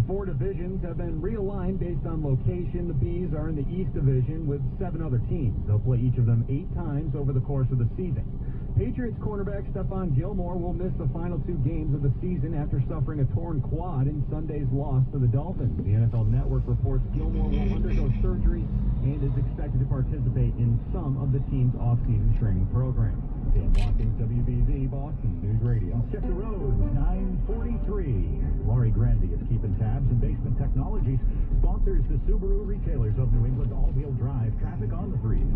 4 divisions have been realigned based on location. The Bees are in the East Division with 7 other teams. They'll play each of them 8 times over the course of the season. Patriots cornerback Stephon Gilmore will miss the final 2 games of the season after suffering a torn quad in Sunday's loss to the Dolphins. The NFL Network reports Gilmore will undergo surgery and is expected to participate in some of the team's off-season training program. Dan Watkins, WBZ Boston News Radio. Check the roads, 9:43. Laurie Granby is keeping tabs, and Basement Technologies sponsors the Subaru retailers of New England all-wheel drive traffic on the 3s.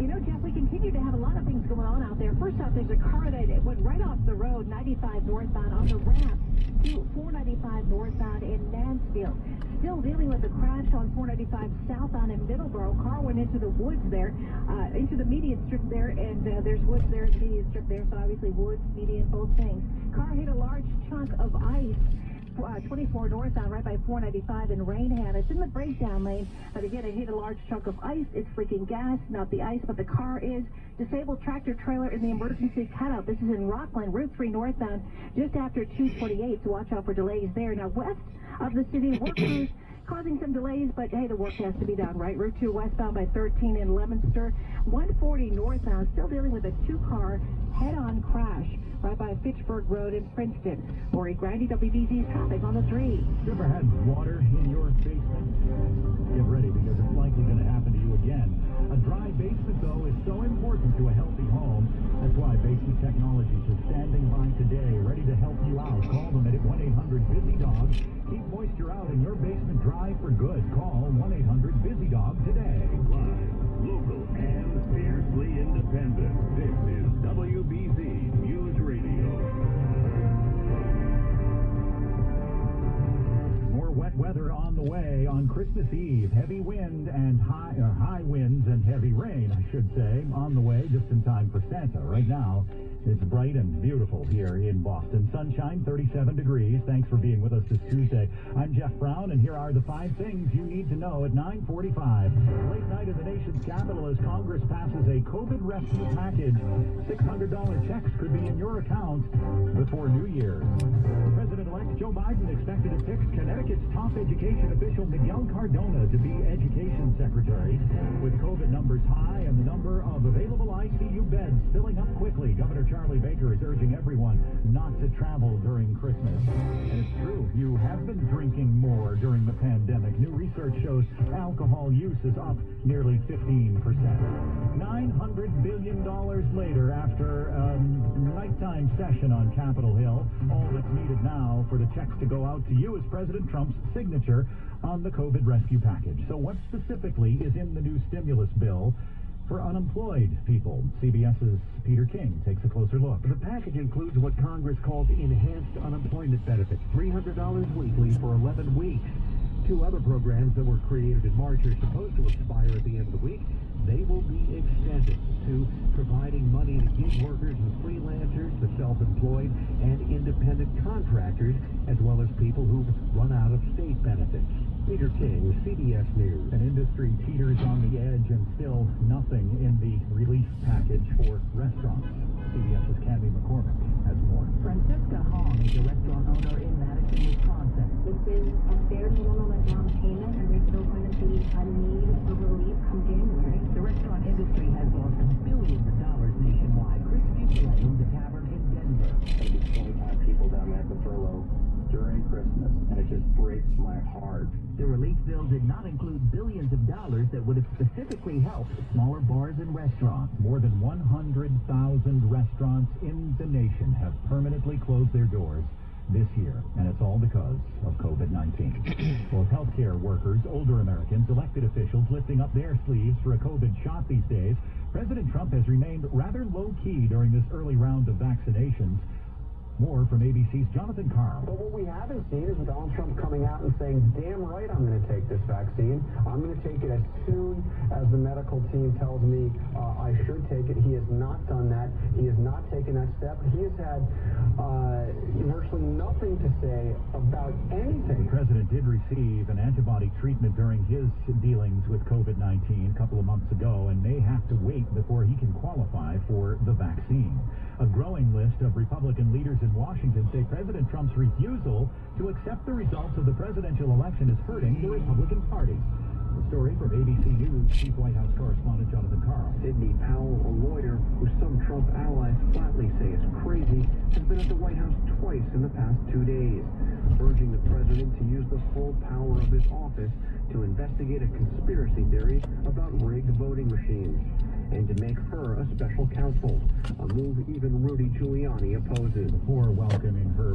You know, Jeff, we continue to have a lot of things going on out there. First off, there's a car that went right off the road, 95 northbound on the ramp to 495 northbound in Mansfield. Still dealing with the crash on 495 southbound in Middleborough. Car went into the woods there, into the median strip there, and there's woods there in the median strip there, so obviously woods, median, both things. Car hit a large chunk of ice. 24 northbound right by 495 in Rainham. It's in the breakdown lane, but again, it hit a large chunk of ice. It's leaking gas, not the ice, but the car is. Disabled tractor trailer in the emergency cutout. This is in Rockland, Route 3 northbound, just after 228, so watch out for delays there. Now, west of the city, work crews causing some delays, but hey, the work has to be done, right? Route 2 westbound by 13 in Leominster. 140 northbound, still dealing with a 2-car head-on crash right by Fitchburg Road in Princeton. Lori Grandy, WBZ traffic on the 3. You ever had water in your basement? Get ready, because it's likely going to happen to you again. A dry basement, though, is so important to a healthy home. That's why Basement Technologies is standing by today, ready to help you out. Call them at 1-800-BUSY-DOG. Keep moisture out in your basement dry for good. Call 1-800-BUSY-DOG today. Live, local, and fiercely independent. This is WBZ News Radio. More wet weather on the way on Christmas Eve. Heavy wind and high winds and heavy rain, I should say, on the way just in time for Santa. Right now, it's bright and beautiful here in Boston. Sunshine, 37 degrees. Thanks for being with us this Tuesday. I'm Jeff Brown, and here are the 5 things you need to know at 9:45. Late night in the nation's capital as Congress passes a COVID rescue package. $600 checks could be in your account before New Year's. President-elect Joe Biden expected to pick Connecticut's top education official Miguel Cardona to be Education Secretary. With COVID numbers high and the number of available ICU beds filling up quickly, Governor Charlie Baker is urging everyone not to travel during Christmas. And it's true, you have been drinking more during the pandemic. New research shows alcohol use is up nearly 15%. $900 billion later, after a nighttime session on Capitol Hill, all that's needed now for the checks to go out to you is President Trump's signature on the COVID rescue package. So what specifically is in the new stimulus bill for unemployed people? CBS's Peter King takes a closer look. The package includes what Congress calls enhanced unemployment benefits, $300 weekly for 11 weeks. 2 other programs that were created in March are supposed to expire at the end of the week. They will be extended to providing money to gig workers and freelancers, to self-employed and independent contractors, as well as people who've run out of state benefits. Peter King, CBS News. An industry teeters on the edge and still nothing in the relief package for restaurants. CBS's Candy McCormick has more. Francesca Hong is a restaurant owner in Madison, Wisconsin. This is a bare minimum down payment, and there's still going to be a need for relief come January. The restaurant industry has lost billions of dollars nationwide. Chris Fugler owns a tavern in Denver. Maybe 25 people down there at the furlough during Christmas, and it just breaks my heart. The relief bill did not include billions of dollars that would have specifically helped smaller bars and restaurants. More than 100,000 restaurants in the nation have permanently closed their doors this year, and it's all because of COVID-19. Both healthcare workers, older Americans, elected officials lifting up their sleeves for a COVID shot these days. President Trump has remained rather low-key during this early round of vaccinations. More from ABC's Jonathan Carl. But what we haven't seen is Donald Trump coming out and saying, damn right I'm going to take this vaccine. I'm going to take it as soon as the medical team tells me I should take it. He has not done that. He has not taken that step. He has had virtually nothing to say about anything. The president did receive an antibody treatment during his dealings with COVID-19 a couple of months ago and may have to wait before he can qualify for the vaccine. A growing list of Republican leaders in Washington say President Trump's refusal to accept the results of the presidential election is hurting the Republican Party. The story from ABC News Chief White House correspondent Jonathan Carl. Sidney Powell, a lawyer who some Trump allies flatly say is crazy, has been at the White House twice in the past 2 days, urging the president to use the full power of his office to investigate a conspiracy theory about rigged voting machines and to make her a special counsel, a move even Rudy Giuliani opposes. Before welcoming her